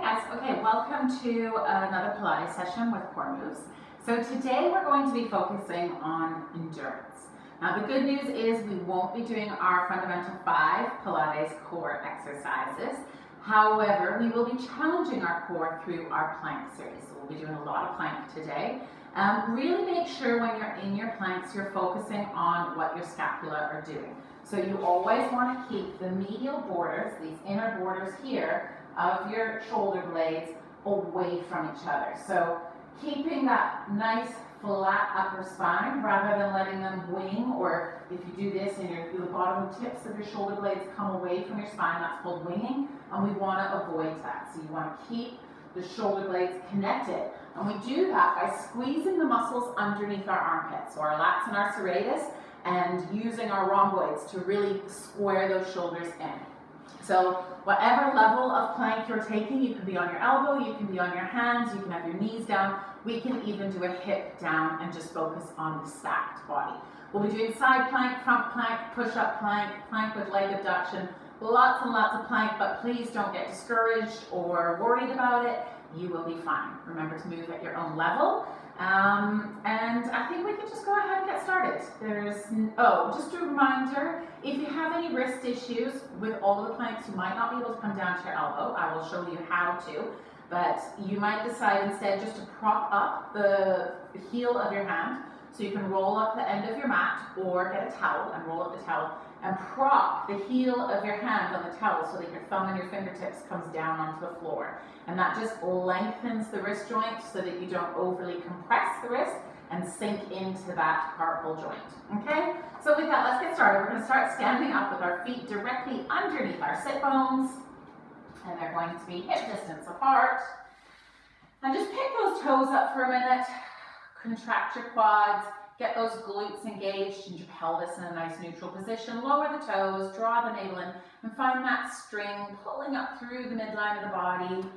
guys, okay, welcome to another Pilates session with core moves. So today we're going to be focusing on endurance. Now the good news is we won't be doing our fundamental 5 Pilates core exercises. However, we will be challenging our core through our plank series. So we'll be doing a lot of plank today. Really make sure when you're in your planks, you're focusing on what your scapula are doing. So you always want to keep the medial borders, these inner borders here, of your shoulder blades away from each other. So keeping that nice flat upper spine rather than letting them wing, or if you do this and the bottom tips of your shoulder blades come away from your spine, that's called winging, and we want to avoid that. So you want to keep the shoulder blades connected. And we do that by squeezing the muscles underneath our armpits, so our lats and our serratus, and using our rhomboids to really square those shoulders in. So whatever level of plank you're taking, you can be on your elbow, you can be on your hands, you can have your knees down, we can even do a hip down and just focus on the stacked body. We'll be doing side plank, front plank, push-up plank, plank with leg abduction, lots and lots of plank, but please don't get discouraged or worried about it. You will be fine. Remember to move at your own level. And I think we can just go ahead and get started. Just a reminder, if you have any wrist issues with all of the planks, you might not be able to come down to your elbow. I will show you how to, but you might decide instead just to prop up the heel of your hand. So you can roll up the end of your mat or get a towel and roll up the towel and prop the heel of your hand on the towel so that your thumb and your fingertips comes down onto the floor. And that just lengthens the wrist joint so that you don't overly compress the wrist and sink into that carpal joint. Okay? So with that, let's get started. We're going to start standing up with our feet directly underneath our sit bones. And they're going to be hip distance apart. And just pick those toes up for a minute. Contract your quads. Get those glutes engaged and your pelvis in a nice neutral position. Lower the toes, draw the navel in, and find that string pulling up through the midline of the body.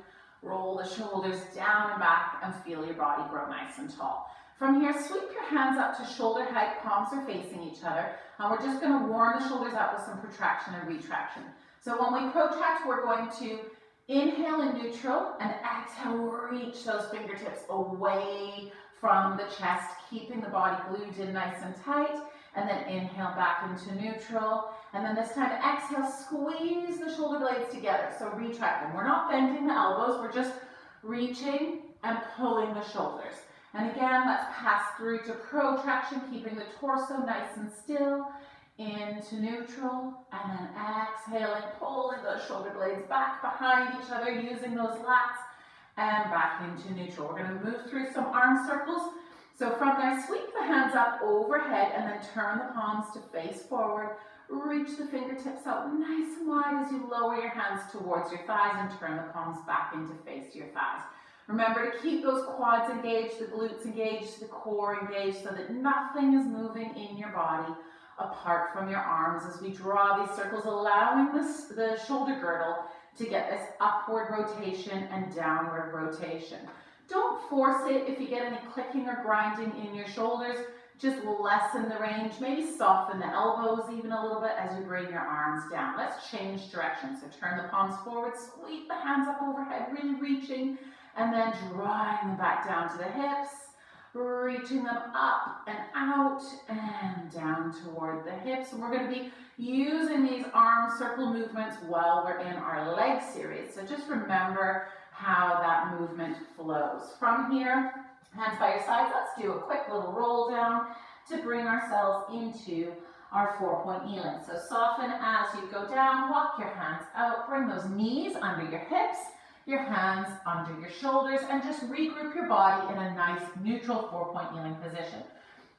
Roll the shoulders down and back and feel your body grow nice and tall. From here, sweep your hands up to shoulder height, palms are facing each other. And we're just going to warm the shoulders up with some protraction and retraction. So when we protract, we're going to inhale in neutral and exhale, reach those fingertips away from the chest, keeping the body glued in nice and tight, and then inhale back into neutral, and then this time exhale, squeeze the shoulder blades together, so retract them. We're not bending the elbows, we're just reaching and pulling the shoulders. And again, let's pass through to protraction, keeping the torso nice and still, into neutral, and then exhaling, pulling those shoulder blades back behind each other, using those lats, and back into neutral. We're going to move through some arm circles. So from there, sweep the hands up overhead and then turn the palms to face forward. Reach the fingertips out nice and wide as you lower your hands towards your thighs and turn the palms back into face your thighs. Remember to keep those quads engaged, the glutes engaged, the core engaged so that nothing is moving in your body apart from your arms as we draw these circles, allowing the shoulder girdle to get this upward rotation and downward rotation. Don't force it. If you get any clicking or grinding in your shoulders, just lessen the range. Maybe soften the elbows even a little bit as you bring your arms down. Let's change direction. So turn the palms forward, sweep the hands up overhead, really reaching, and then drawing them back down to the hips, reaching them up and out and down toward the hips. And we're going to be using these arm circle movements while we're in our leg series. So just remember how that movement flows. From here, hands by your sides, let's do a quick little roll down to bring ourselves into our 4-point kneeling. So soften as you go down, walk your hands out, bring those knees under your hips, your hands under your shoulders, and just regroup your body in a nice neutral 4-point kneeling position.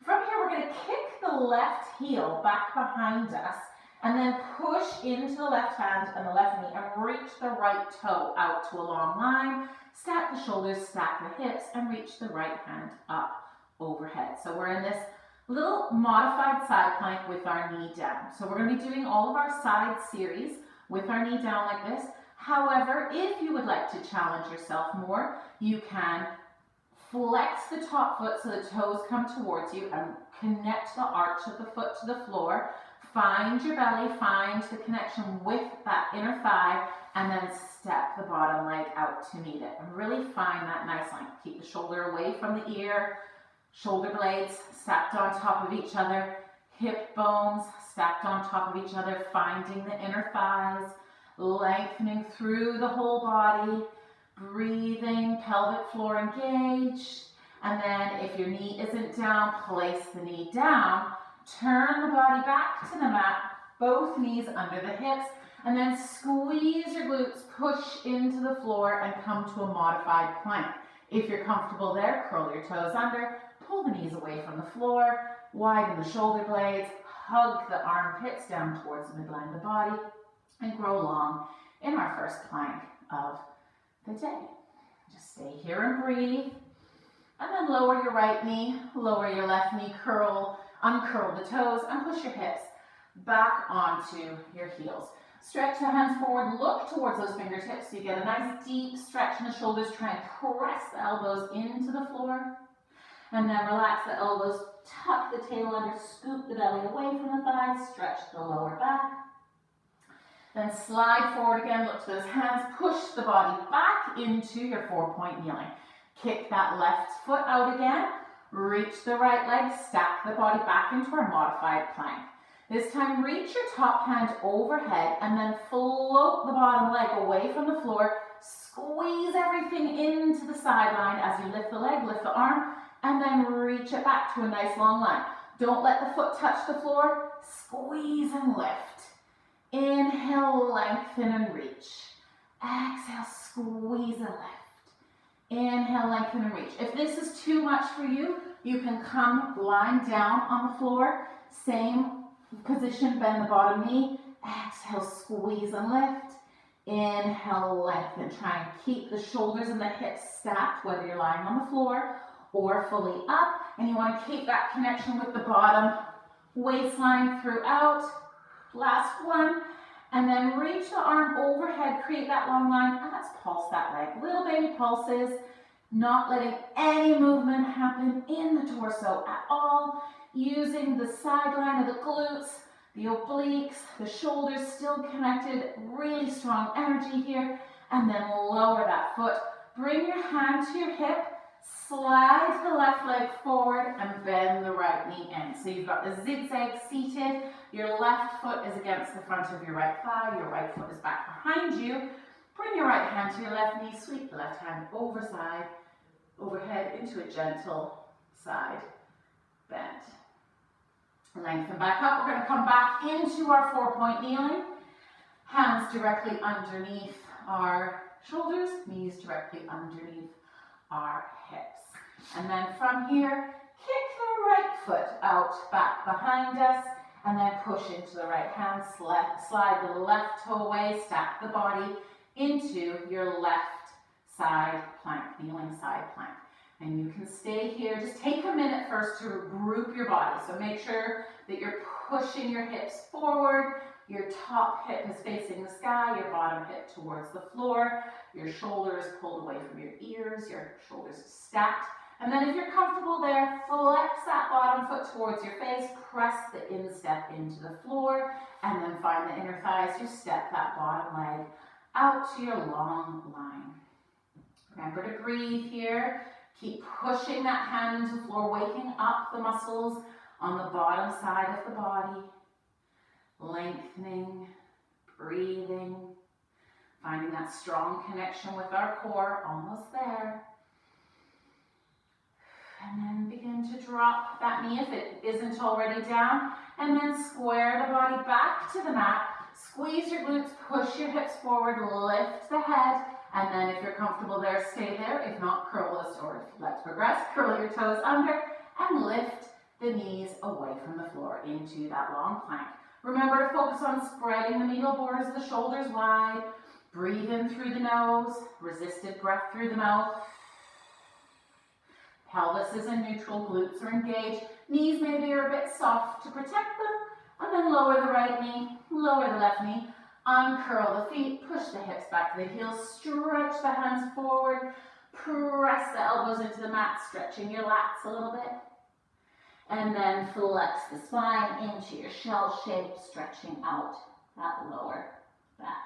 From here, we're going to kick the left heel back behind us and then push into the left hand and the left knee and reach the right toe out to a long line. Stack the shoulders, stack the hips, and reach the right hand up overhead. So we're in this little modified side plank with our knee down. So we're going to be doing all of our side series with our knee down like this. However, if you would like to challenge yourself more, you can flex the top foot so the toes come towards you and connect the arch of the foot to the floor. Find your belly, find the connection with that inner thigh, and then step the bottom leg out to meet it. And really find that nice length. Keep the shoulder away from the ear, shoulder blades stacked on top of each other, hip bones stacked on top of each other, finding the inner thighs, lengthening through the whole body, breathing, pelvic floor engaged. And then if your knee isn't down, place the knee down, turn the body back to the mat, both knees under the hips, and then squeeze your glutes, push into the floor and come to a modified plank. If you're comfortable there, curl your toes under, pull the knees away from the floor, widen the shoulder blades, hug the armpits down towards the midline of the body, and grow long in our first plank of the day. Just stay here and breathe. And then lower your right knee, lower your left knee, uncurl the toes, and push your hips back onto your heels. Stretch the hands forward, look towards those fingertips so you get a nice deep stretch in the shoulders. Try and press the elbows into the floor. And then relax the elbows, tuck the tail under, scoop the belly away from the thighs, stretch the lower back. Then slide forward again, look to those hands, push the body back into your 4-point kneeling. Kick that left foot out again, reach the right leg, stack the body back into our modified plank. This time reach your top hand overhead and then float the bottom leg away from the floor. Squeeze everything into the sideline as you lift the leg, lift the arm, and then reach it back to a nice long line. Don't let the foot touch the floor. Squeeze and lift. Inhale, lengthen and reach. Exhale, squeeze and lift. Inhale, lengthen and reach. If this is too much for you, you can come lying down on the floor. Same position, bend the bottom knee. Exhale, squeeze and lift. Inhale, lengthen. Try and keep the shoulders and the hips stacked, whether you're lying on the floor or fully up. And you want to keep that connection with the bottom waistline throughout. Last one. And then reach the arm overhead, create that long line, and let's pulse that leg. Little baby pulses, not letting any movement happen in the torso at all. Using the sideline of the glutes, the obliques, the shoulders still connected, really strong energy here. And then lower that foot. Bring your hand to your hip, slide the left leg forward and bend the right knee in. So you've got the zigzag seated. Your left foot is against the front of your right thigh. Your right foot is back behind you. Bring your right hand to your left knee. Sweep the left hand overhead into a gentle side bend. Lengthen back up. We're going to come back into our 4-point kneeling. Hands directly underneath our shoulders. Knees directly underneath our hips. And then from here, kick the right foot out back behind us. And then push into the right hand, slide the left toe away, stack the body into your left side plank, kneeling side plank. And you can stay here. Just take a minute first to group your body. So make sure that you're pushing your hips forward. Your top hip is facing the sky, your bottom hip towards the floor. Your shoulders pulled away from your ears, your shoulders stacked. And then if you're comfortable there, flex that bottom foot towards your face, press the instep into the floor, and then find the inner thighs. You step that bottom leg out to your long line. Remember to breathe here. Keep pushing that hand into the floor, waking up the muscles on the bottom side of the body. Lengthening, breathing, finding that strong connection with our core, almost there. And then begin to drop that knee if it isn't already down. And then square the body back to the mat. Squeeze your glutes, push your hips forward, lift the head. And then if you're comfortable there, stay there. If not, curl this, or if you'd like to progress, curl your toes under and lift the knees away from the floor into that long plank. Remember to focus on spreading the medial borders of the shoulders wide. Breathe in through the nose, resisted breath through the mouth. Pelvis is in neutral, glutes are engaged. Knees maybe are a bit soft to protect them. And then lower the right knee, lower the left knee. Uncurl the feet, push the hips back to the heels, stretch the hands forward. Press the elbows into the mat, stretching your lats a little bit. And then flex the spine into your shell shape, stretching out that lower back.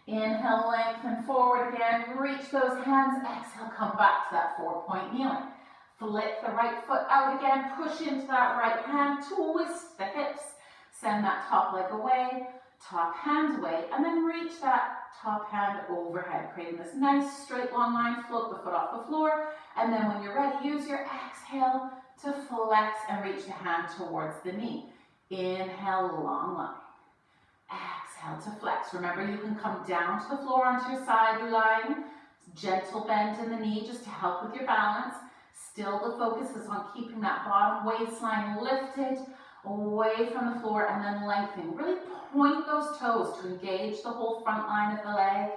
Inhale, lengthen forward again. Reach those hands. Exhale, come back to that 4-point kneeling. Flick the right foot out again. Push into that right hand. Twist the hips. Send that top leg away. Top hand away. And then reach that top hand overhead, creating this nice straight long line. Float the foot off the floor. And then when you're ready, use your exhale to flex and reach the hand towards the knee. Inhale, long line. Exhale to flex. Remember, you can come down to the floor onto your side lying. Gentle bend in the knee just to help with your balance. Still, the focus is on keeping that bottom waistline lifted away from the floor and then lengthening. Really point those toes to engage the whole front line of the leg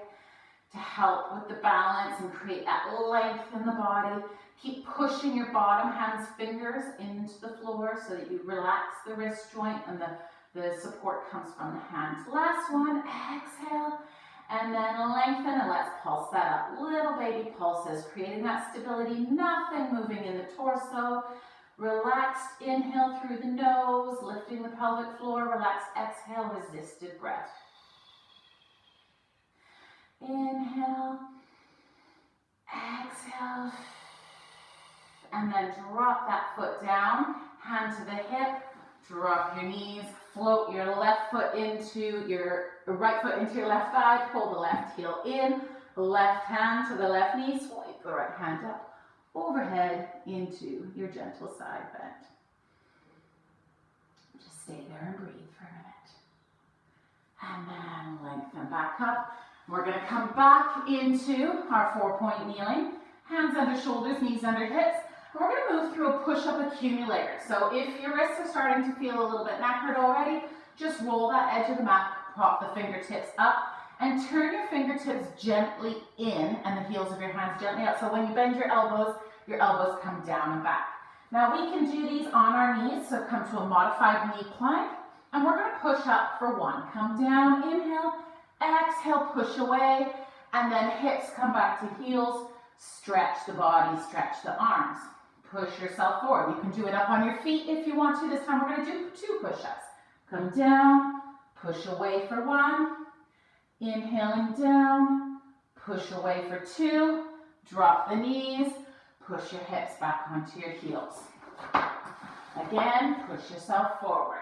to help with the balance and create that length in the body. Keep pushing your bottom hands, fingers into the floor so that you relax the wrist joint and the support comes from the hands. Last one, exhale, and then lengthen, and let's pulse that up. Little baby pulses, creating that stability, nothing moving in the torso. Relaxed inhale through the nose, lifting the pelvic floor. Relaxed exhale, resisted breath. Inhale, exhale, and then drop that foot down, hand to the hip, drop your knees, float your left foot into your right foot into your left thigh, pull the left heel in, left hand to the left knee, swipe the right hand up, overhead into your gentle side bend. Just stay there and breathe for a minute. And then lengthen back up. We're going to come back into our 4-point kneeling. Hands under shoulders, knees under hips. And we're going to move through a push-up accumulator. So if your wrists are starting to feel a little bit knackered already, just roll that edge of the mat, prop the fingertips up, and turn your fingertips gently in and the heels of your hands gently out. So when you bend your elbows come down and back. Now we can do these on our knees, so come to a modified knee plank, and we're going to push up for 1. Come down, inhale, exhale, push away, and then hips come back to heels, stretch the body, stretch the arms. Push yourself forward. You can do it up on your feet if you want to. This time we're going to do 2 push-ups. Come down, push away for 1, inhaling down, push away for 2, drop the knees, push your hips back onto your heels. Again, push yourself forward.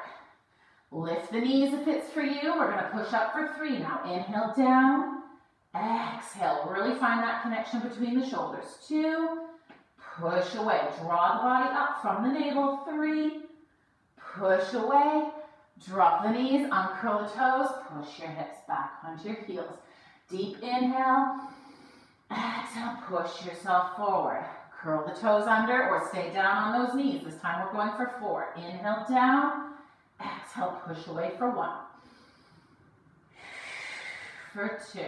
Lift the knees if it's for you. We're going to push up for 3 now. Inhale down, exhale. Really find that connection between the shoulders. 2, push away. Draw the body up from the navel. 3, push away. Drop the knees, uncurl the toes, push your hips back onto your heels. Deep inhale, exhale, push yourself forward. Curl the toes under or stay down on those knees. This time we're going for 4. Inhale down, exhale, push away for 1. For 2.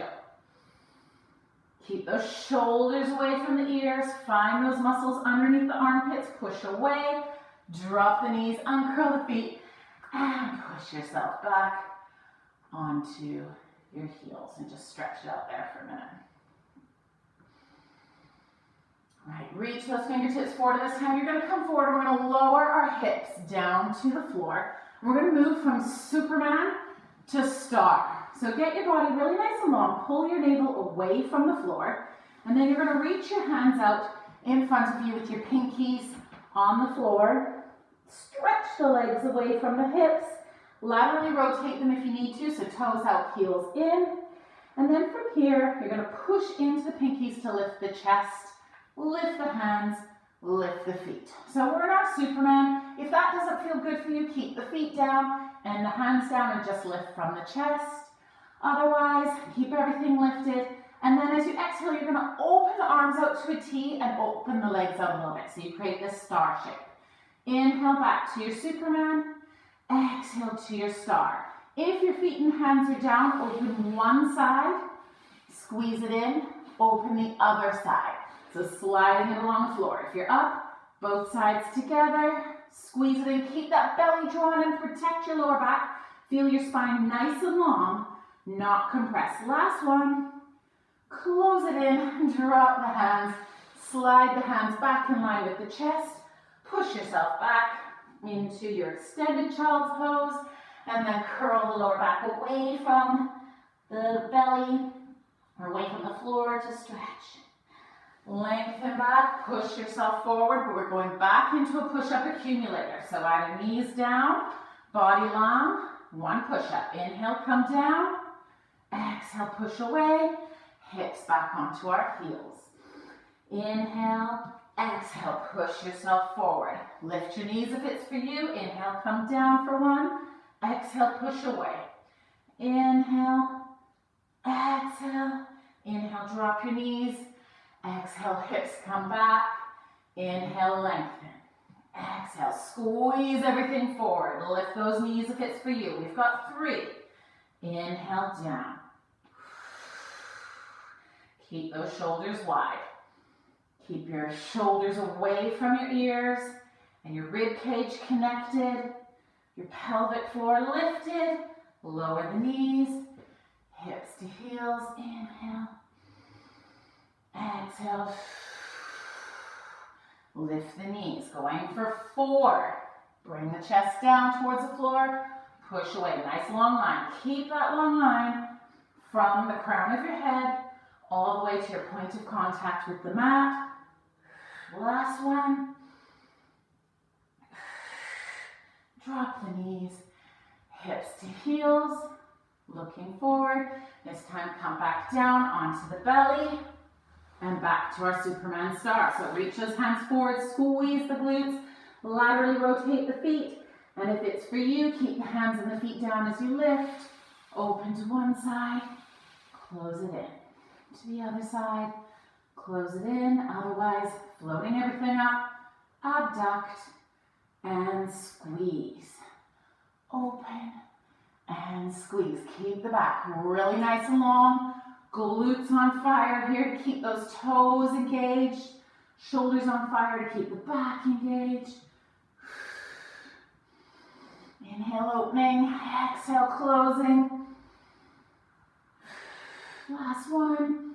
Keep those shoulders away from the ears. Find those muscles underneath the armpits. Push away. Drop the knees, uncurl the feet, and push yourself back onto your heels and just stretch it out there for a minute. All right, reach those fingertips forward. This time you're going to come forward and we're going to lower our hips down to the floor. We're going to move from Superman to Star. So get your body really nice and long. Pull your navel away from the floor. And then you're going to reach your hands out in front of you with your pinkies on the floor. Stretch the legs away from the hips. Laterally rotate them if you need to, so toes out, heels in. And then from here, you're going to push into the pinkies to lift the chest, lift the hands, lift the feet. So we're in our Superman. If that doesn't feel good for you, keep the feet down and the hands down and just lift from the chest. Otherwise, keep everything lifted. And then as you exhale, you're going to open the arms out to a T and open the legs out a little bit. So you create this star shape. Inhale back to your Superman. Exhale to your star. If your feet and hands are down, open one side, squeeze it in, open the other side. So sliding it along the floor. If you're up, both sides together, squeeze it in, keep that belly drawn and protect your lower back. Feel your spine nice and long, not compressed. Last one, close it in, drop the hands, slide the hands back in line with the chest, push yourself back into your extended child's pose, and then curl the lower back away from the belly or away from the floor to stretch. Lengthen back, push yourself forward, but we're going back into a push-up accumulator. So either knees down, body long, one push-up. Inhale, come down. Exhale, push away. Hips back onto our heels. Inhale, exhale, push yourself forward. Lift your knees if it's for you. Inhale, come down for one. Exhale, push away. Inhale, exhale. Inhale, drop your knees. Exhale, hips come back. Inhale, lengthen. Exhale, squeeze everything forward. Lift those knees if it's for you. We've got 3. Inhale, down. Keep those shoulders wide. Keep your shoulders away from your ears and your rib cage connected. Your pelvic floor lifted. Lower the knees. Hips to heels. Inhale. Exhale. Lift the knees. Going for 4. Bring the chest down towards the floor. Push away. Nice long line. Keep that long line from the crown of your head all the way to your point of contact with the mat. Last one. Drop the knees. Hips to heels. Looking forward. This time come back down onto the belly. And back to our Superman star. So reach those hands forward, squeeze the glutes, laterally rotate the feet. And if it's for you, keep the hands and the feet down as you lift. Open to one side, close it in. To the other side, close it in. Otherwise, floating everything up, abduct, and squeeze. Open, and squeeze. Keep the back really nice and long. Glutes on fire here to keep those toes engaged. Shoulders on fire to keep the back engaged. Inhale, opening. Exhale, closing. Last one.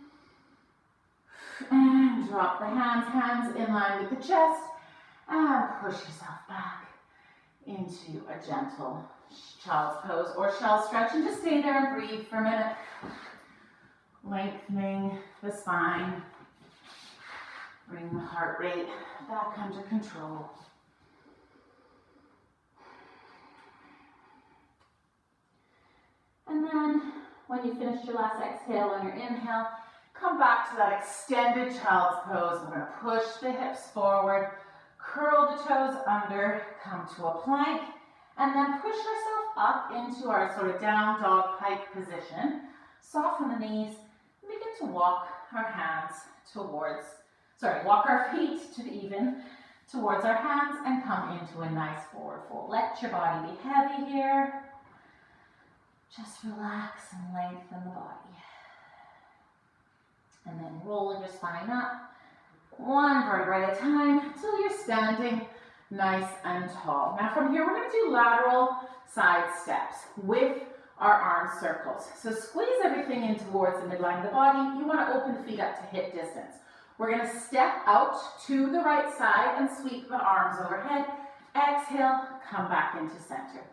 And drop the hands in line with the chest. And push yourself back into a gentle child's pose or shell stretch. And just stay there and breathe for a minute. Lengthening the spine. Bring the heart rate back under control. And then when you finish your last exhale on your inhale, come back to that extended child's pose. We're going to push the hips forward, curl the toes under, come to a plank, and then push ourselves up into our sort of down dog pike position. Soften the knees. Begin to walk our hands walk our feet to the even towards our hands and come into a nice forward fold. Let your body be heavy here. Just relax and lengthen the body. And then roll your spine up, one vertebrae at a time until you're standing nice and tall. Now from here, we're going to do lateral side steps with our arm circles. So squeeze everything in towards the midline of the body. You want to open the feet up to hip distance. We're going to step out to the right side and sweep the arms overhead. Exhale, come back into center.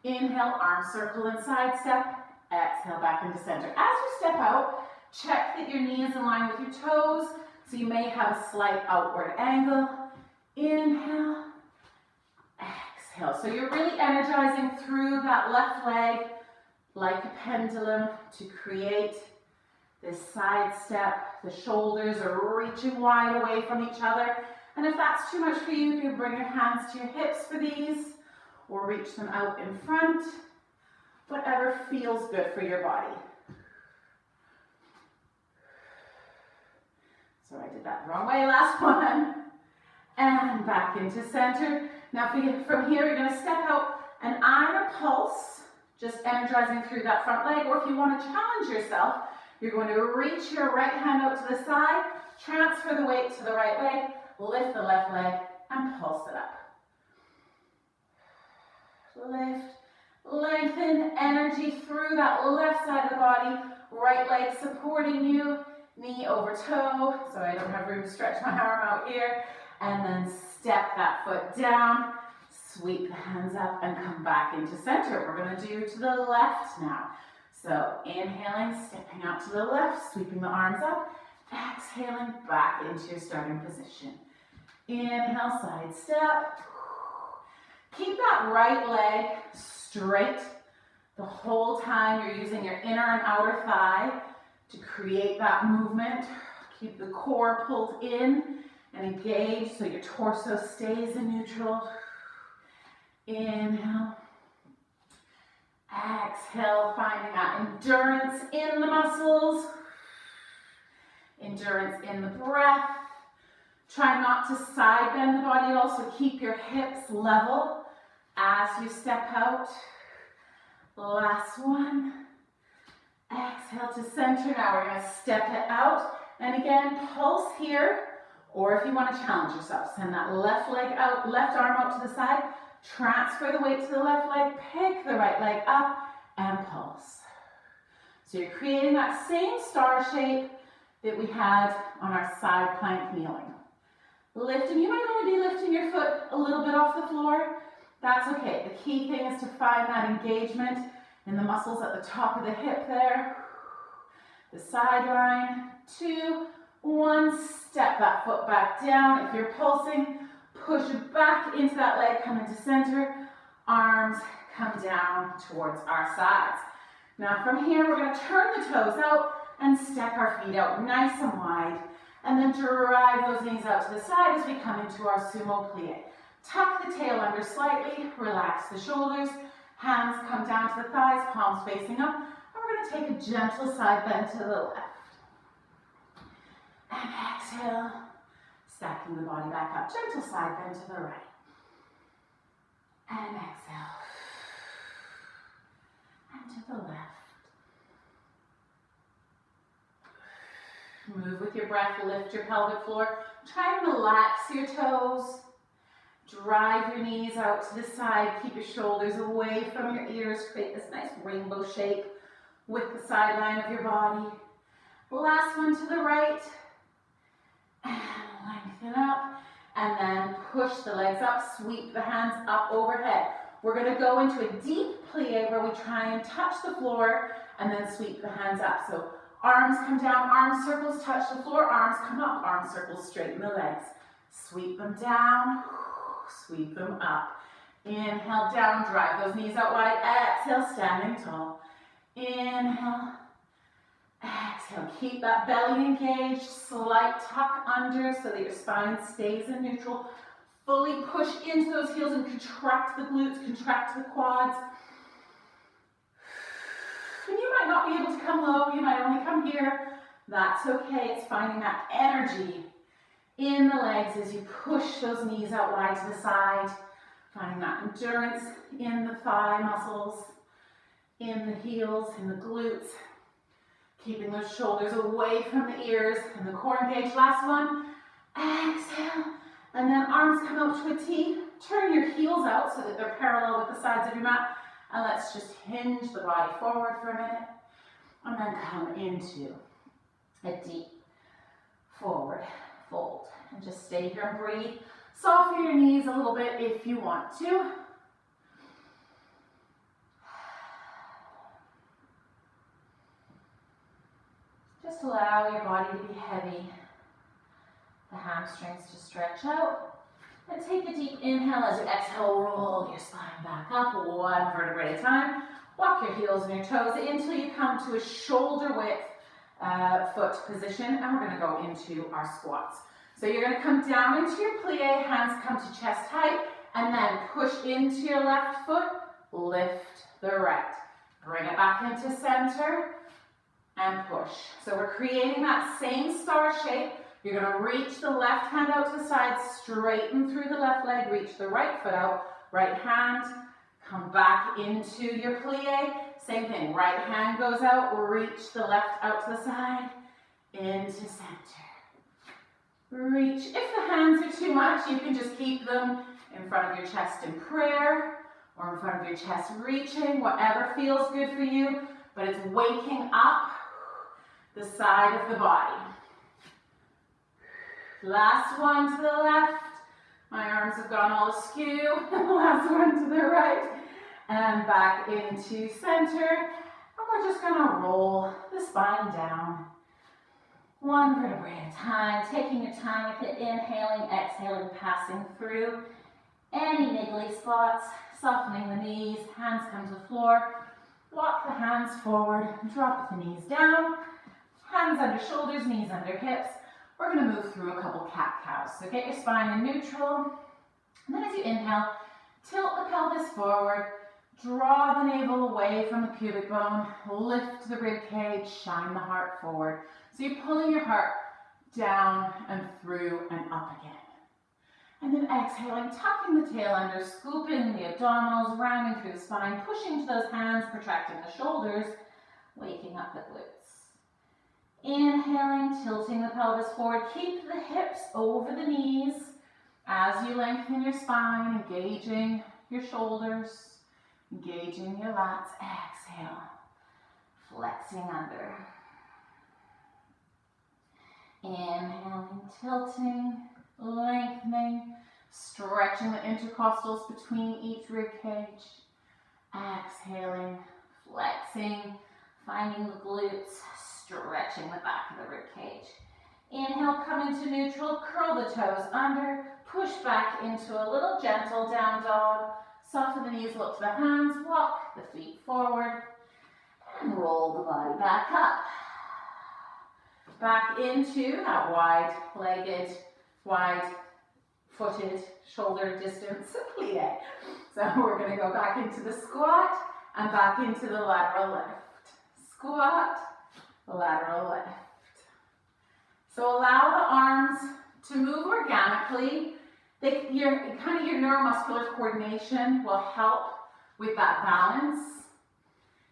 Inhale, arm circle and side step. Exhale, back into center. As you step out, check that your knee is in line with your toes. So you may have a slight outward angle. Inhale, exhale. So you're really energizing through that left leg like a pendulum to create this side step. The shoulders are reaching wide away from each other. And if that's too much for you, you can bring your hands to your hips for these or reach them out in front. Whatever feels good for your body. Sorry, I did that the wrong way. Last one. And back into center. Now from here, you're going to step out and I'm a pulse, just energizing through that front leg. Or if you want to challenge yourself, you're going to reach your right hand out to the side, transfer the weight to the right leg, lift the left leg, and pulse it up. Lift, lengthen, energy through that left side of the body, right leg supporting you, knee over toe, so I don't have room to stretch my arm out here, and then step that foot down, sweep the hands up, and come back into center. We're going to do to the left now. So inhaling, stepping out to the left, sweeping the arms up. Exhaling, back into your starting position. Inhale, side step. Keep that right leg straight the whole time. You're using your inner and outer thigh to create that movement. Keep the core pulled in and engaged so your torso stays in neutral. Inhale. Exhale, finding that endurance in the muscles. Endurance in the breath. Try not to side bend the body at all, so keep your hips level as you step out. Last one. Exhale to center. Now we're going to step it out. And again, pulse here. Or if you want to challenge yourself, send that left leg out, left arm out to the side. Transfer the weight to the left leg. Pick the right leg up and pulse. So you're creating that same star shape that we had on our side plank kneeling. Lifting, you might only be lifting your foot a little bit off the floor. That's okay. The key thing is to find that engagement in the muscles at the top of the hip there. The sideline, 2, 1, step that foot back down. If you're pulsing, push it back into that leg, come into center. Arms come down towards our sides. Now from here, we're going to turn the toes out and step our feet out nice and wide. And then drive those knees out to the side as we come into our sumo plie. Tuck the tail under slightly, relax the shoulders, hands come down to the thighs, palms facing up. And we're going to take a gentle side bend to the left. And exhale, stacking the body back up. Gentle side bend to the right. And exhale. And to the left. Move with your breath, lift your pelvic floor. Try and relax your toes. Drive your knees out to the side. Keep your shoulders away from your ears. Create this nice rainbow shape with the sideline of your body. Last one to the right. And lengthen up. And then push the legs up. Sweep the hands up overhead. We're going to go into a deep plie where we try and touch the floor and then sweep the hands up. So arms come down, arm circles touch the floor, arms come up, arm circles straighten the legs. Sweep them down, sweep them up. Inhale down, drive those knees out wide. Exhale, standing tall. Inhale, exhale. Keep that belly engaged, slight tuck under so that your spine stays in neutral. Fully push into those heels and contract the glutes, contract the quads. And you might not be able to come low, you might only come here. That's okay, it's finding that energy in the legs as you push those knees out wide to the side. Finding that endurance in the thigh muscles, in the heels, in the glutes. Keeping those shoulders away from the ears and the core engaged. Last one, exhale. And then arms come out to a T. Turn your heels out so that they're parallel with the sides of your mat. And let's just hinge the body forward for a minute. And then come into a deep forward fold. And just stay here and breathe. Soften your knees a little bit if you want to. Just allow your body to be heavy. The hamstrings to stretch out. And take a deep inhale as you exhale, roll your spine back up, one vertebrae at a time. Walk your heels and your toes until you come to a shoulder width foot position, and we're going to go into our squats. So you're going to come down into your plie, hands come to chest height, and then push into your left foot, lift the right. Bring it back into center, and push. So we're creating that same star shape. You're going to reach the left hand out to the side, straighten through the left leg, reach the right foot out, right hand, come back into your plie. Same thing, right hand goes out, reach the left out to the side, into center. Reach. If the hands are too much, you can just keep them in front of your chest in prayer, or in front of your chest reaching, whatever feels good for you, but it's waking up the side of the body. Last one to the left. My arms have gone all askew. Last one to the right. And back into center. And we're just gonna roll the spine down, one vertebrae at a time, taking your time with it, inhaling, exhaling, passing through any niggly spots, softening the knees, hands come to the floor, walk the hands forward, drop the knees down, hands under shoulders, knees under hips. We're gonna move through a couple cat-cows. So get your spine in neutral, and then as you inhale, tilt the pelvis forward, draw the navel away from the pubic bone, lift the rib cage, shine the heart forward. So you're pulling your heart down and through and up again. And then exhaling, tucking the tail under, scooping the abdominals, rounding through the spine, pushing to those hands, protracting the shoulders, waking up the glutes. Inhaling, tilting the pelvis forward, keep the hips over the knees as you lengthen your spine, engaging your shoulders, engaging your lats. Exhale, flexing under. Inhaling, tilting, lengthening, stretching the intercostals between each rib cage. Exhaling, flexing, finding the glutes, stretching the back of the rib cage. Inhale, come into neutral, curl the toes under, push back into a little gentle down dog. Soften the knees, look to the hands, walk the feet forward, and roll the body back up. Back into that wide-legged, wide-footed, shoulder distance plie. So we're going to go back into the squat and back into the lateral lift. Squat, lateral lift. So allow the arms to move organically. Your neuromuscular coordination will help with that balance.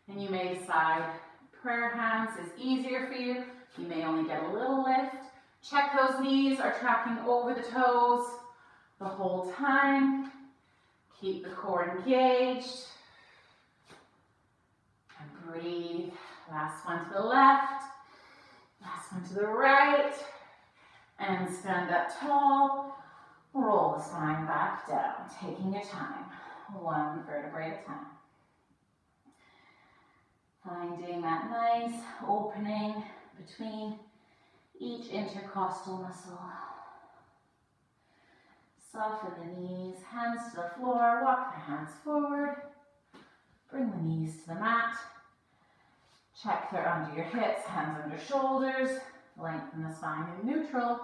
And you may decide prayer hands is easier for you. You may only get a little lift. Check those knees are tracking over the toes the whole time. Keep the core engaged. And breathe. Last one to the left. Last one to the right. And stand up tall. Roll the spine back down, taking your time, one vertebrae at a time. Finding that nice opening between each intercostal muscle. Soften the knees, hands to the floor, walk the hands forward. Bring the knees to the mat. Check they're under your hips, hands under shoulders. Lengthen the spine in neutral.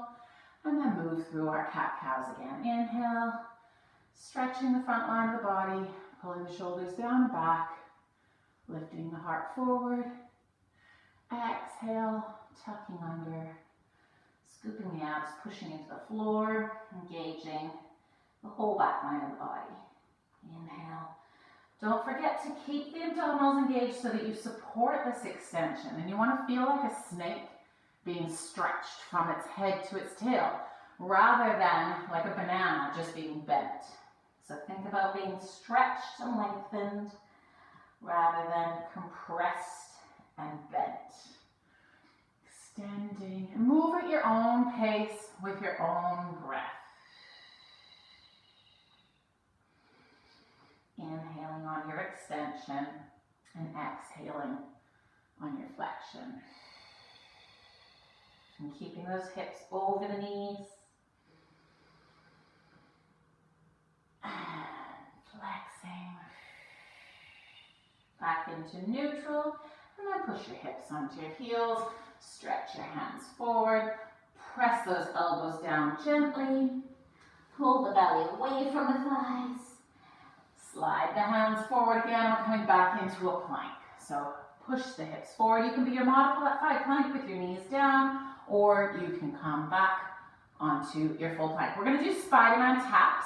And then move through our cat-cows again. Inhale, stretching the front line of the body, pulling the shoulders down and back, lifting the heart forward. Exhale, tucking under, scooping the abs, pushing into the floor, engaging the whole back line of the body. Inhale. Don't forget to keep the abdominals engaged so that you support this extension. And you want to feel like a snake being stretched from its head to its tail, rather than like a banana just being bent. So think about being stretched and lengthened, rather than compressed and bent. Extending, and move at your own pace with your own breath. Inhaling on your extension and exhaling on your flexion. And keeping those hips over the knees. And flexing. Back into neutral. And then push your hips onto your heels. Stretch your hands forward. Press those elbows down gently. Pull the belly away from the thighs. Slide the hands forward again. We're coming back into a plank. So push the hips forward. You can be your modified plank with your knees down, or you can come back onto your full plank. We're going to do Spider-Man taps.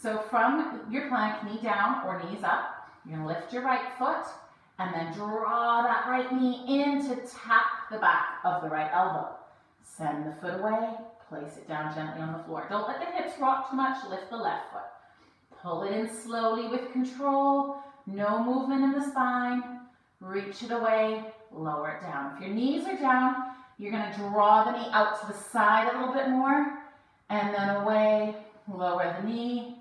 So from your plank, knee down or knees up, you're going to lift your right foot and then draw that right knee in to tap the back of the right elbow. Send the foot away, place it down gently on the floor. Don't let the hips rock too much, lift the left foot. Pull it in slowly with control, no movement in the spine. Reach it away, lower it down. If your knees are down, you're going to draw the knee out to the side a little bit more, and then away, lower the knee,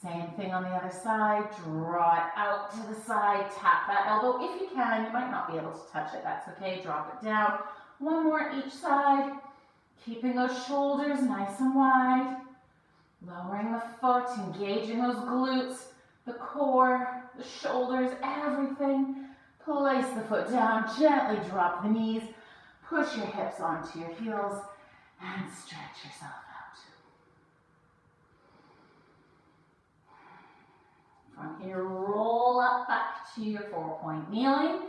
Same thing on the other side. Draw it out to the side. Tap that elbow if you can. You might not be able to touch it. That's okay. Drop it down. One more each side. Keeping those shoulders nice and wide. Lowering the foot, engaging those glutes, the core, the shoulders, everything. Place the foot down. Gently drop the knees. Push your hips onto your heels and stretch yourself out. From here, roll up back to your 4-point kneeling.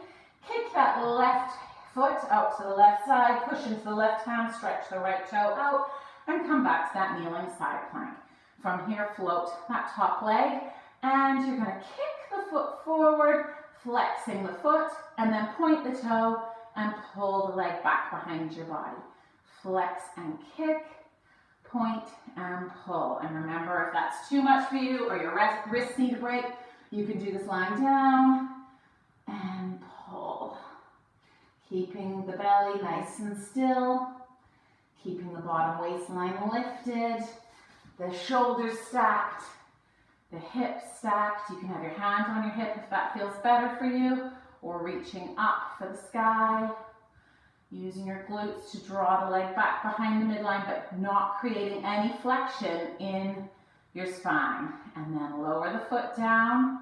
Kick that left foot out to the left side, push into the left hand, stretch the right toe out, and come back to that kneeling side plank. From here, float that top leg, and you're going to kick the foot forward, flexing the foot, and then point the toe and pull the leg back behind your body. Flex and kick, point and pull. And remember, if that's too much for you or your wrists need a break, you can do this lying down and pull. Keeping the belly nice and still, keeping the bottom waistline lifted, the shoulders stacked, the hips stacked. You can have your hand on your hip if that feels better for you, or reaching up for the sky. Using your glutes to draw the leg back behind the midline, but not creating any flexion in your spine. And then lower the foot down,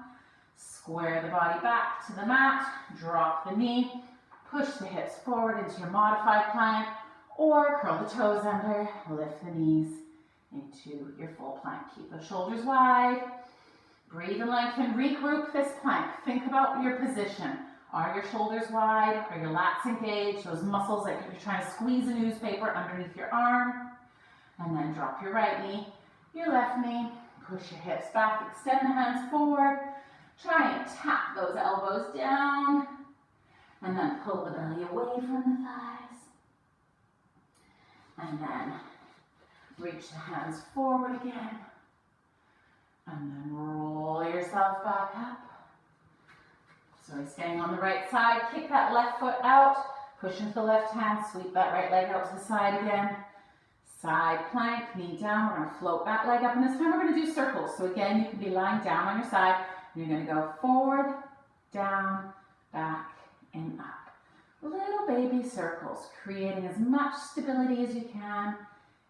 square the body back to the mat, drop the knee, push the hips forward into your modified plank, or curl the toes under, lift the knees into your full plank. Keep the shoulders wide. Breathe and lengthen. Regroup this plank. Think about your position. Are your shoulders wide? Are your lats engaged? Those muscles like you're trying to squeeze a newspaper underneath your arm. And then drop your right knee, your left knee. Push your hips back. Extend the hands forward. Try and tap those elbows down. And then pull the belly away from the thighs. And then reach the hands forward again. And then roll yourself back up. So we're staying on the right side. Kick that left foot out. Push into the left hand. Sweep that right leg out to the side again. Side plank, knee down. We're going to float that leg up. And this time we're going to do circles. So again, you can be lying down on your side. And you're going to go forward, down, back, and up. Little baby circles, creating as much stability as you can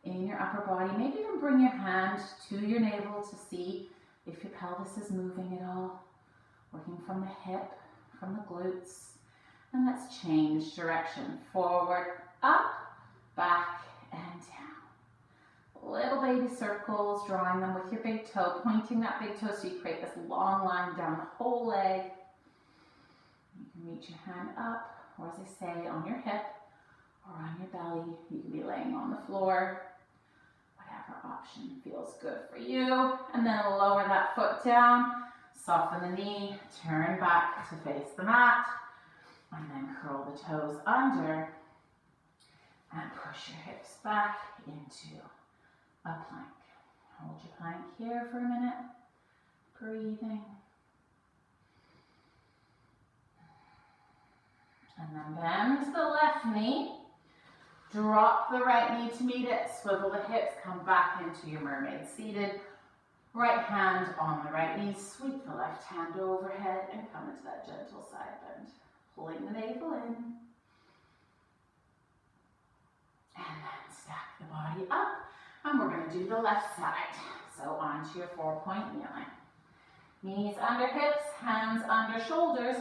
in your upper body. Maybe even bring your hand to your navel to see if your pelvis is moving at all. Working from the hip, from the glutes. And let's change direction. Forward, up, back, and down. Little baby circles, drawing them with your big toe, pointing that big toe so you create this long line down the whole leg. You can reach your hand up, or as I say, on your hip or on your belly. You can be laying on the floor. Whatever option feels good for you. And then lower that foot down, soften the knee, turn back to face the mat, and then curl the toes under and push your hips back into a plank. Hold your plank here for a minute, breathing. And then bend to the left knee. Drop the right knee to meet it. Swivel the hips. Come back into your mermaid seated. Right hand on the right knee. Sweep the left hand overhead and come into that gentle side bend. Pulling the navel in. And then stack the body up. And we're going to do the left side. So onto your 4-point kneeling. Knees under hips, hands under shoulders.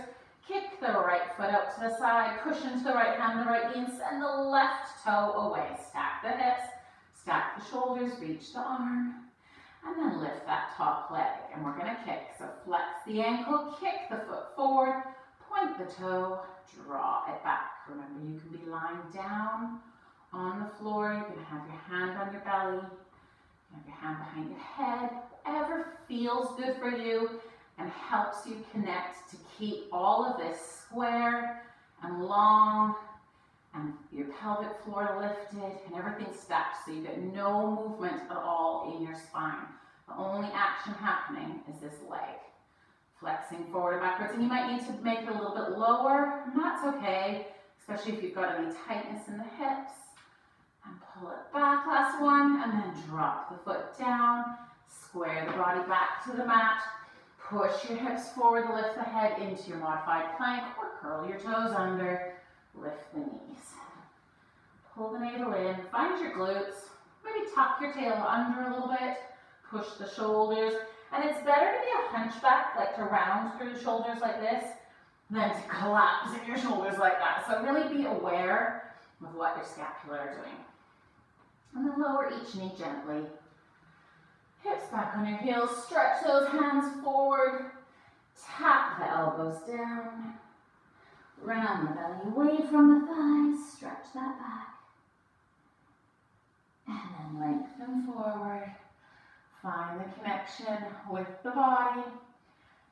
Kick the right foot out to the side, push into the right hand, the right knee, and send the left toe away. Stack the hips, stack the shoulders, reach the arm, and then lift that top leg. And we're going to kick. So flex the ankle, kick the foot forward, point the toe, draw it back. Remember, you can be lying down on the floor. You can have your hand on your belly, you can have your hand behind your head, whatever feels good for you and helps you connect to keep all of this square and long and your pelvic floor lifted and everything stacked so you get no movement at all in your spine. The only action happening is this leg. Flexing forward and backwards, and you might need to make it a little bit lower, and that's okay, especially if you've got any tightness in the hips. And pull it back, last one, and then drop the foot down. Square the body back to the mat. Push your hips forward, lift the head into your modified plank or curl your toes under. Lift the knees. Pull the navel in, find your glutes. Maybe tuck your tail under a little bit. Push the shoulders. And it's better to be a hunchback, like to round through the shoulders like this, than to collapse in your shoulders like that. So really be aware of what your scapula are doing. And then lower each knee gently. Hips back on your heels, stretch those hands forward, tap the elbows down, round the belly away from the thighs, stretch that back, and then lengthen forward, find the connection with the body,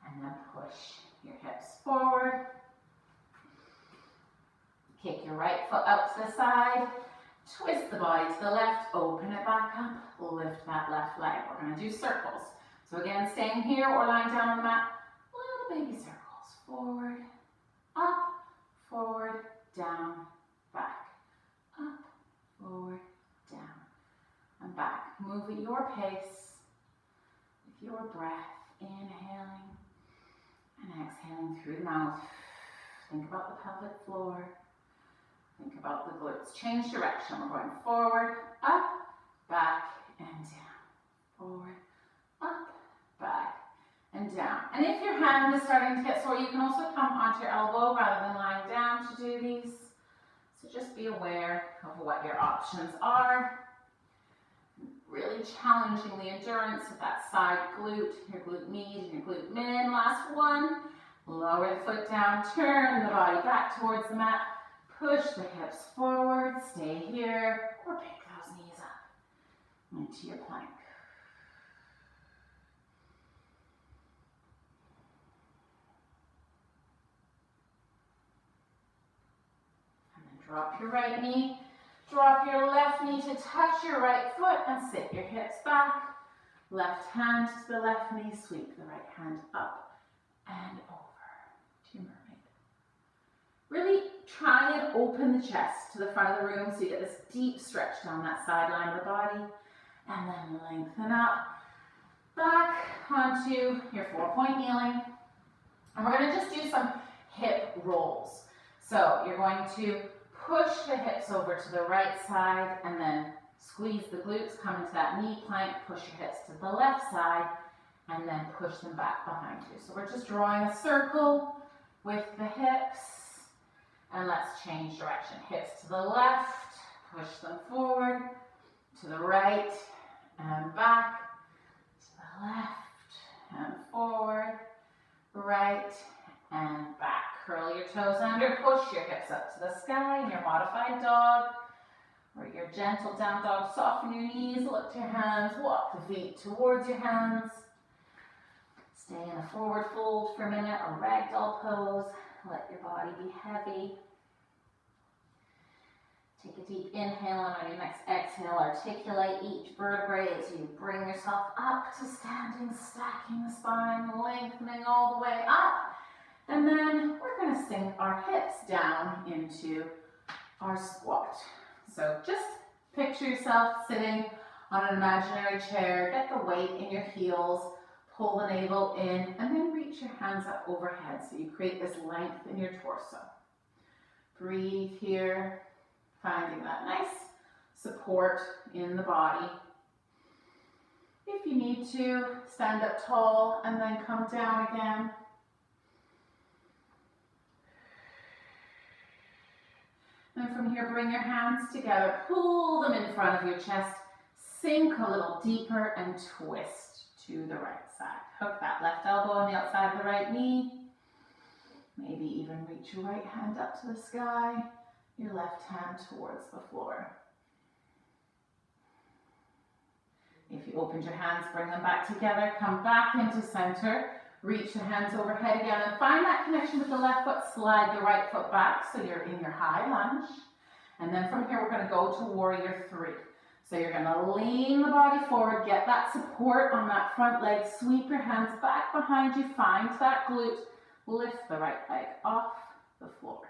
and then push your hips forward, kick your right foot out to the side, twist the body to the left, open it back up, lift that left leg. We're going to do circles. So again, staying here or lying down on the mat, little baby circles. Forward, up, forward, down, back. Up, forward, down, and back. Move at your pace, with your breath, inhaling and exhaling through the mouth. Think about the pelvic floor. Think about the glutes. Change direction. We're going forward, up, back, and down. Forward, up, back, and down. And if your hand is starting to get sore, you can also come onto your elbow rather than lying down to do these. So just be aware of what your options are. Really challenging the endurance of that side glute, your glute med and your glute min. Last one. Lower the foot down, turn the body back towards the mat. Push the hips forward, stay here, or pick those knees up into your plank. And then drop your right knee, drop your left knee to touch your right foot and sit your hips back. Left hand to the left knee, sweep the right hand up and over to your mermaid. Really try and open the chest to the front of the room so you get this deep stretch down that sideline of the body. And then lengthen up, back onto your 4-point kneeling. And we're going to just do some hip rolls. So you're going to push the hips over to the right side and then squeeze the glutes, come into that knee plank, push your hips to the left side, and then push them back behind you. So we're just drawing a circle with the hips. And let's change direction. Hips to the left, push them forward, to the right, and back, to the left, and forward, right, and back. Curl your toes under, push your hips up to the sky in your modified dog, or your gentle down dog. Soften your knees, lift your hands, walk the feet towards your hands. Stay in a forward fold for a minute, or ragdoll pose. Let your body be heavy. Take a deep inhale, and on your next exhale, articulate each vertebrae as you bring yourself up to standing, stacking the spine, lengthening all the way up. And then we're going to sink our hips down into our squat. So just picture yourself sitting on an imaginary chair, get the weight in your heels, pull the navel in, and then reach your hands up overhead so you create this length in your torso. Breathe here, finding that nice support in the body. If you need to, stand up tall and then come down again. And from here, bring your hands together, pull them in front of your chest, sink a little deeper and twist to the right side. Hook that left elbow on the outside of the right knee. Maybe even reach your right hand up to the sky, your left hand towards the floor. If you opened your hands, bring them back together, come back into center, reach the hands overhead again, and find that connection with the left foot. Slide the right foot back so you're in your high lunge. And then from here, we're going to go to warrior 3. So you're going to lean the body forward, get that support on that front leg, sweep your hands back behind you, find that glute, lift the right leg off the floor.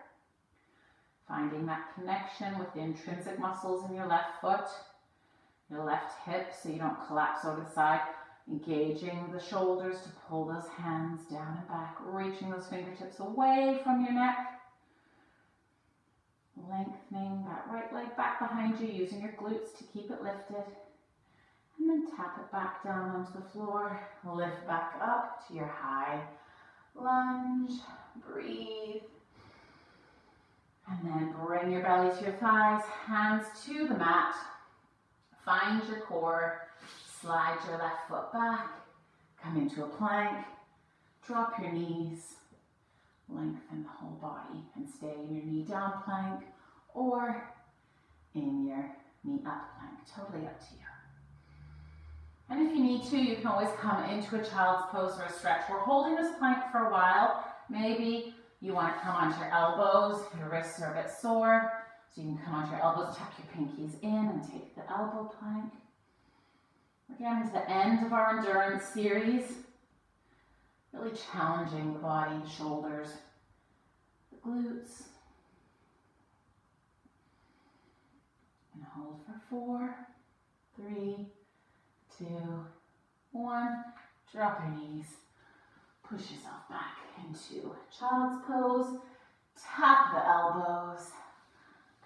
Finding that connection with the intrinsic muscles in your left foot, your left hip, so you don't collapse over the side. Engaging the shoulders to pull those hands down and back, reaching those fingertips away from your neck. Lengthening that right leg back behind you, using your glutes to keep it lifted. And then tap it back down onto the floor. Lift back up to your high lunge. Breathe. And then bring your belly to your thighs, hands to the mat. Find your core. Slide your left foot back. Come into a plank. Drop your knees. Lengthen the whole body and stay in your knee down plank or in your knee up plank. Totally up to you. And if you need to, you can always come into a child's pose or a stretch. We're holding this plank for a while. Maybe you want to come onto your elbows. Your wrists are a bit sore. So you can come onto your elbows, tuck your pinkies in and take the elbow plank. Again, it's the end of our endurance series. Really challenging the body, the shoulders, the glutes. And hold for 4, 3, 2, 1. Drop your knees. Push yourself back into child's pose. Tap the elbows.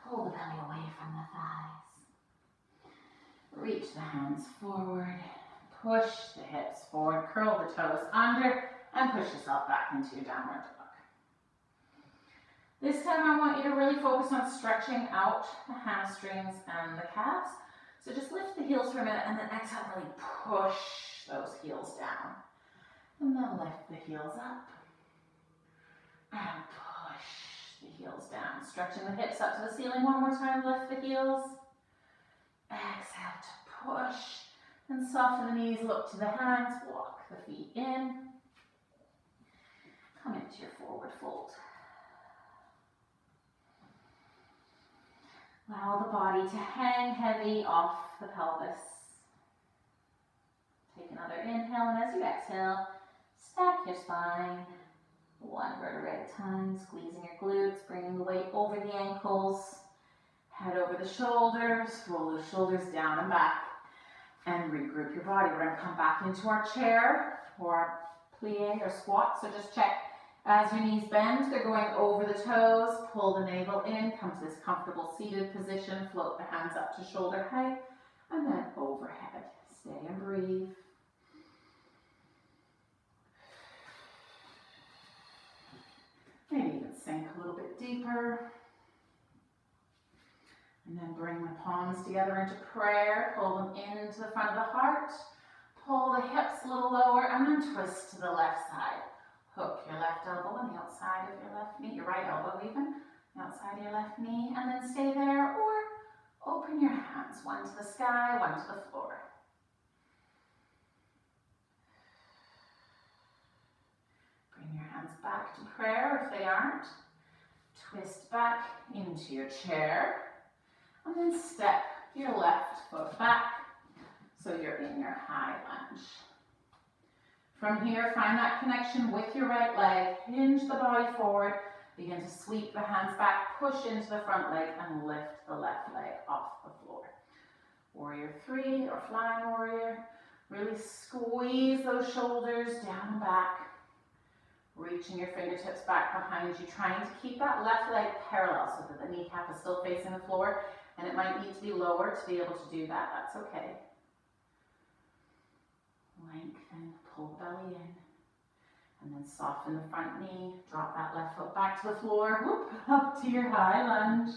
Pull the belly away from the thighs. Reach the hands forward. Push the hips forward. Curl the toes under and push yourself back into your downward dog. This time I want you to really focus on stretching out the hamstrings and the calves. So just lift the heels for a minute and then exhale, really push those heels down. And then lift the heels up and push the heels down. Stretching the hips up to the ceiling one more time, lift the heels. Exhale to push and soften the knees, look to the hands, walk the feet in. Come into your forward fold. Allow the body to hang heavy off the pelvis. Take another inhale, and as you exhale, stack your spine. One vertebrae at a time, squeezing your glutes, bringing the weight over the ankles. Head over the shoulders, roll the shoulders down and back, and regroup your body. We're going to come back into our chair or our plie or squat, so just check as your knees bend, they're going over the toes, pull the navel in, come to this comfortable seated position, float the hands up to shoulder height, and then overhead. Stay and breathe. Maybe even sink a little bit deeper. And then bring the palms together into prayer, pull them into the front of the heart, pull the hips a little lower, and then twist to the left side. Hook your left elbow on the outside of your left knee, your right elbow even, the outside of your left knee, and then stay there, or open your hands, one to the sky, one to the floor. Bring your hands back to prayer if they aren't. Twist back into your chair, and then step your left foot back so you're in your high lunge. From here, find that connection with your right leg. Hinge the body forward. Begin to sweep the hands back, push into the front leg, and lift the left leg off the floor. Warrior 3 or flying warrior. Really squeeze those shoulders down and back. Reaching your fingertips back behind you, trying to keep that left leg parallel so that the kneecap is still facing the floor, and it might need to be lower to be able to do that. That's okay. Lengthen, pull the belly in, and then soften the front knee. Drop that left foot back to the floor. Whoop, up to your high lunge.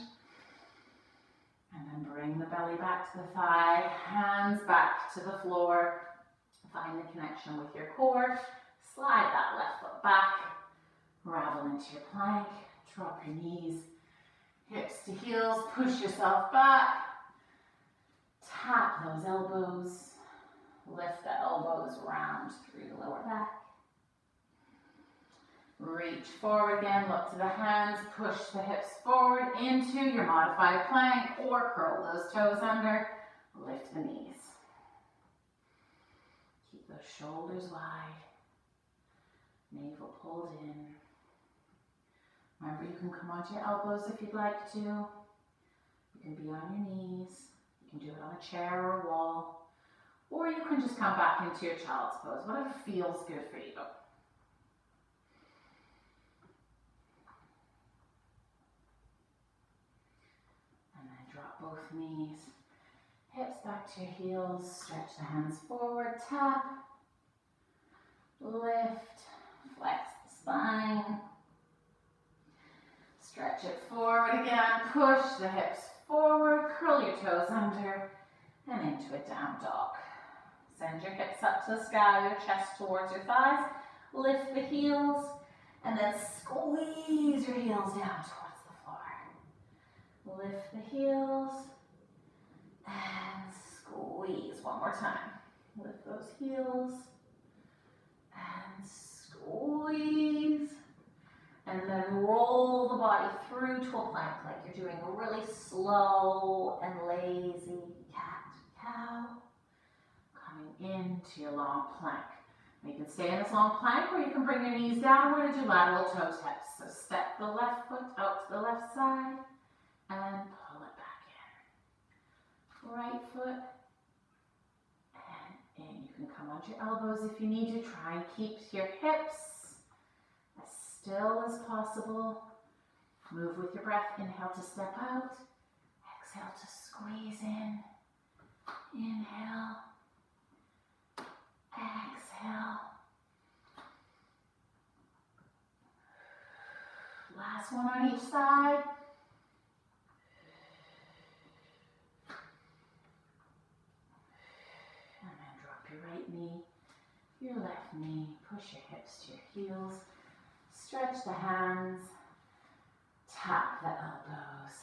And then bring the belly back to the thigh, hands back to the floor. Find the connection with your core. Slide that left foot back. Ravel into your plank. Drop your knees, hips to heels. Push yourself back. Tap those elbows. Lift the elbows round through the lower back. Reach forward again, look to the hands, push the hips forward into your modified plank or curl those toes under, lift the knees. Keep those shoulders wide, navel pulled in. Remember, you can come onto your elbows if you'd like to. You can be on your knees. You can do it on a chair or a wall. Or you can just come back into your child's pose, whatever feels good for you. And then drop both knees, hips back to your heels, stretch the hands forward, tap, lift, flex the spine, stretch it forward again, push the hips forward, curl your toes under, and into a down dog. Send your hips up to the sky, your chest towards your thighs, lift the heels, and then squeeze your heels down towards the floor. Lift the heels, and squeeze. One more time. Lift those heels, and squeeze. And then roll the body through to a plank like you're doing a really slow and lazy cat-cow. Coming into your long plank. You can stay in this long plank or you can bring your knees downward and do lateral toe taps. So step the left foot out to the left side and pull it back in. Right foot and in. You can come onto your elbows if you need to. Try and keep your hips as still as possible. Move with your breath. Inhale to step out. Exhale to squeeze in. Inhale. Exhale. Last one on each side. And then drop your right knee, your left knee, push your hips to your heels, stretch the hands, tap the elbows.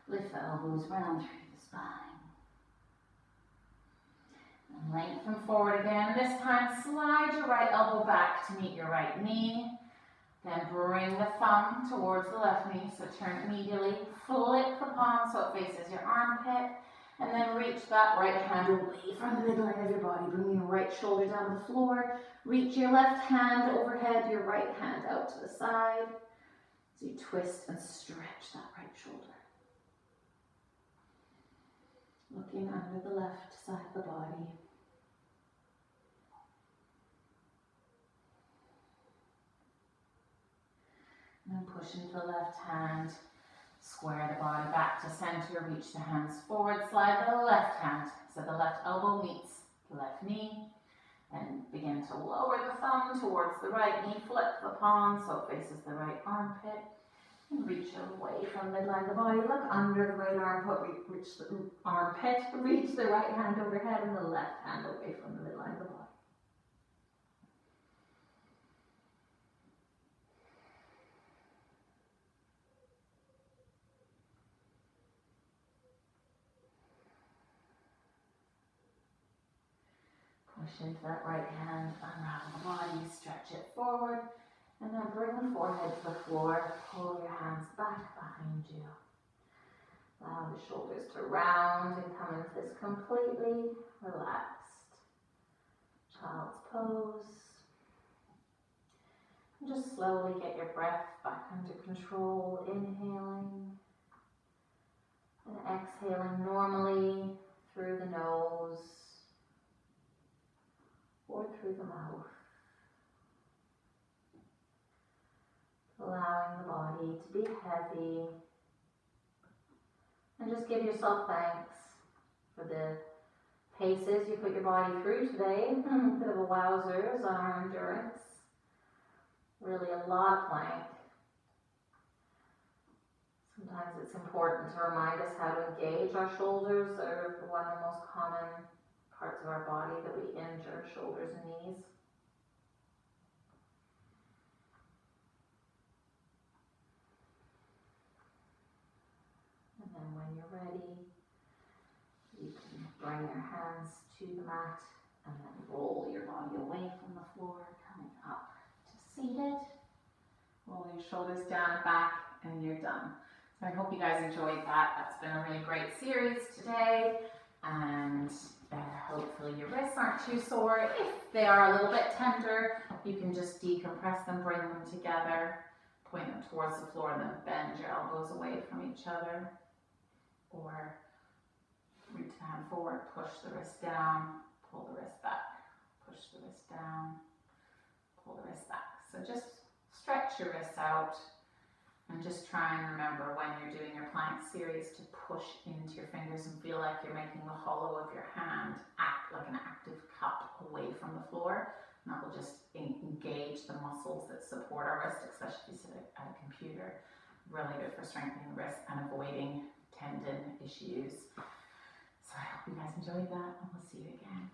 Lift the elbows round through the spine. And lengthen forward again. This time, slide your right elbow back to meet your right knee. Then bring the thumb towards the left knee, so turn it medially. Flip the palm so it faces your armpit. And then reach that right hand away from the midline of your body. Bring your right shoulder down to the floor. Reach your left hand overhead, your right hand out to the side. So you twist and stretch that right shoulder. Looking under the left side of the body. And then push into the left hand. Square the body back to center. Reach the hands forward. Slide the left hand so the left elbow meets the left knee. And begin to lower the thumb towards the right knee. Flip the palm so it faces the right armpit. And reach away from midline of the body. Look under the right armpit. Reach the armpit. Reach the right hand overhead and the left hand away from the midline of the body. Push into that right hand, unravel the body, stretch it forward, and then bring the forehead to the floor. Pull your hands back behind you. Allow the shoulders to round and come into this completely relaxed child's pose. And just slowly get your breath back under control, inhaling and exhaling normally through the nose or through the mouth. Allowing the body to be heavy. And just give yourself thanks for the paces you put your body through today. A bit of a wowzers on our endurance. Really a lot of plank. Sometimes it's important to remind us how to engage our shoulders. They're one of the most common parts of our body that we injure, shoulders and knees. And then when you're ready, you can bring your hands to the mat and then roll your body away from the floor, coming up to seated. Roll your shoulders down and back, and you're done. So I hope you guys enjoyed that. That's been a really great series today. And hopefully your wrists aren't too sore. If they are a little bit tender, you can just decompress them, bring them together, point them towards the floor, and then bend your elbows away from each other. Or Reach the hand forward, push the wrist down, pull the wrist back, push the wrist down, pull the wrist back. So just stretch your wrists out and just try and remember when you're doing your plank series to push into your fingers and feel like you're making the hollow of your hand act like an active cup away from the floor. And that will just engage the muscles that support our wrist, especially if you sit at a computer. Really good for strengthening the wrist and avoiding tendon issues. So I hope you guys enjoyed that, and we'll see you again.